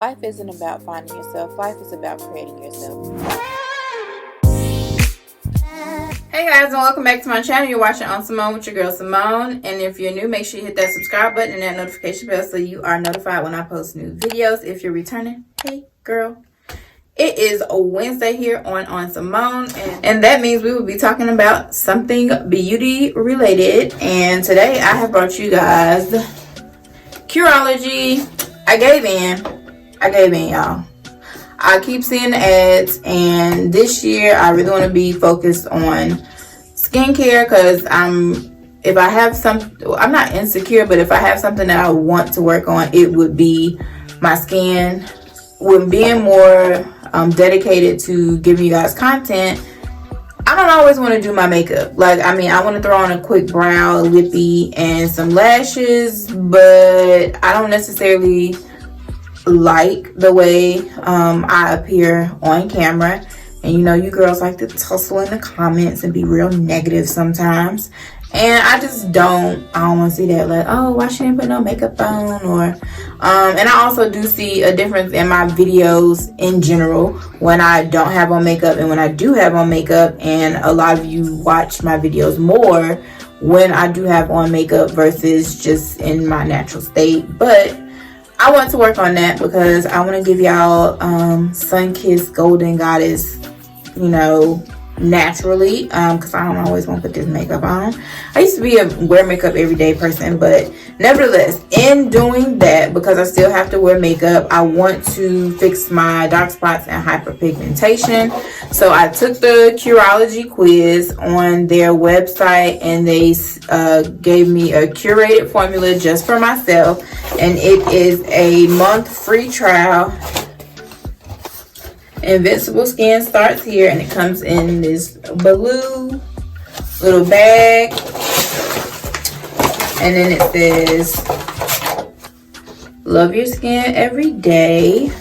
Life isn't about finding yourself. Life is about creating yourself. Hey guys, and welcome back to my channel. You're watching on Simone with your girl Simone. And if you're new, make sure you hit that subscribe button and that notification bell so you are notified when I post new videos. If you're returning, hey girl. It is a Wednesday here on Simone, and that means we will be talking about something beauty related. And today I have brought you guys Curology. I gave in, y'all. I keep seeing the ads, and this year I really want to be focused on skincare because I'm not insecure, but if I have something that I want to work on, it would be my skin. With being more dedicated to giving you guys content, I don't always want to do my makeup. I want to throw on a quick brow, a lippy, and some lashes, but I don't necessarily like the way I appear on camera. And you know, you girls like to tussle in the comments and be real negative sometimes, and I don't want to see that. Like, oh, why she didn't put no makeup on? Or and I also do see a difference in my videos in general when I don't have on makeup and when I do have on makeup. And a lot of you watch my videos more when I do have on makeup versus just in my natural state. But I want to work on that because I want to give y'all sun-kissed golden goddess, you know, naturally, because I don't always want to put this makeup on. I used to be a wear makeup everyday person, but nevertheless, in doing that, because I still have to wear makeup, I want to fix my dark spots and hyperpigmentation. So I took the Curology quiz on their website, and they gave me a curated formula just for myself, and it is a month free trial. Invincible Skin starts here, and it comes in this blue little bag, and then it says love your skin every day.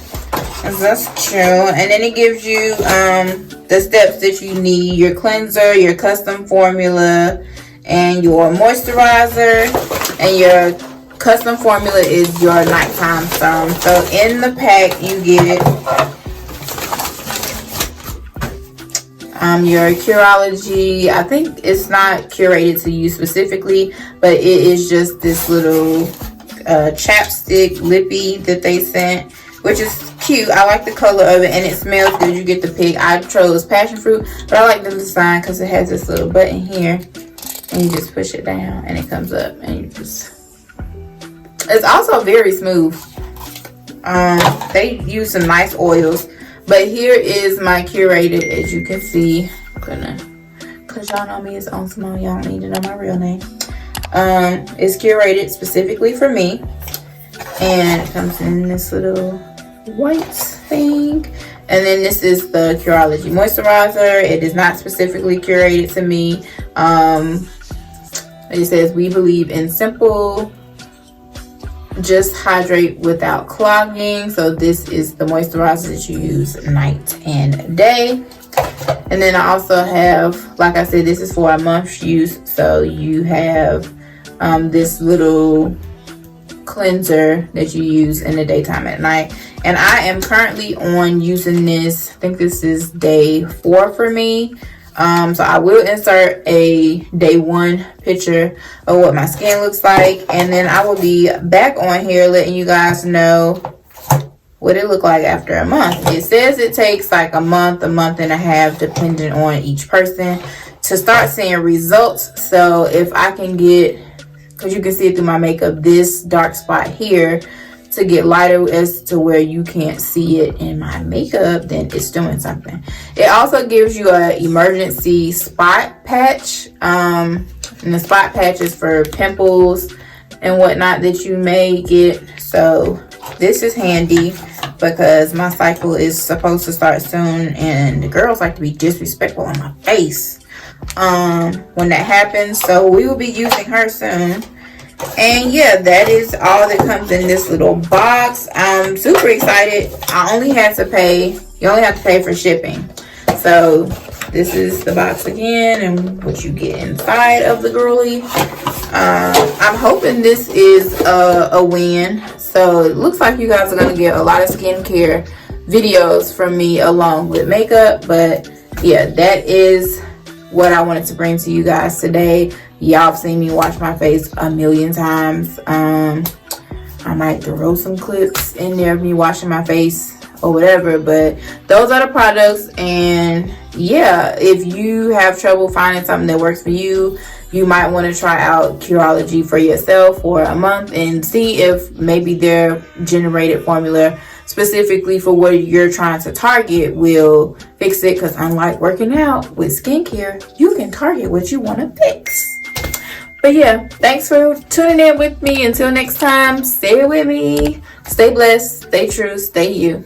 That's true. And then it gives you the steps that you need: your cleanser, your custom formula, and your moisturizer. And your custom formula is your nighttime serum. So in the pack you get your Curology. I think it's not curated to you specifically, but it is just this little chapstick lippy that they sent, which is cute. I like the color of it, and it smells good. You get to pick. I chose passion fruit, but I like the design because it has this little button here, and you just push it down and it comes up, and you just, it's also very smooth. They use some nice oils. But here is my curated, as you can see. Because y'all know me, it's on Simone. Y'all don't need to know my real name. It's curated specifically for me. And it comes in this little white thing. And then this is the Curology moisturizer. It is not specifically curated to me. It says, we believe in simple, just hydrate without clogging. So this is the moisturizer that you use night and day. And then I also have, like I said, this is for a month's use. So you have this little cleanser that you use in the daytime at night. And I am currently on using this. I think this is day 4 for me. So I will insert a day 1 picture of what my skin looks like, and then I will be back on here letting you guys know what it looked like after a month. It says it takes like a month and a half, depending on each person, to start seeing results. So if I can get, because you can see it through my makeup, this dark spot here to get lighter as to where you can't see it in my makeup, then it's doing something. It also gives you an emergency spot patch, and the spot patch is for pimples and whatnot that you may get. So this is handy because my cycle is supposed to start soon, and the girls like to be disrespectful on my face when that happens. So we will be using her soon. And yeah, that is all that comes in this little box. I'm super excited. You only have to pay for shipping. So this is the box again, and what you get inside of the girly. I'm hoping this is a win. So it looks like you guys are going to get a lot of skincare videos from me along with makeup. But yeah, that is what I wanted to bring to you guys today. Y'all have seen me wash my face a million times. I might throw some clips in there of me washing my face or whatever, but those are the products. And yeah, if you have trouble finding something that works for you, you might want to try out Curology for yourself for a month and see if maybe their generated formula specifically for what you're trying to target will fix it. Because unlike working out with skincare, you can target what you want to fix. But yeah, thanks for tuning in with me. Until next time, stay with me, stay blessed, stay true, stay you.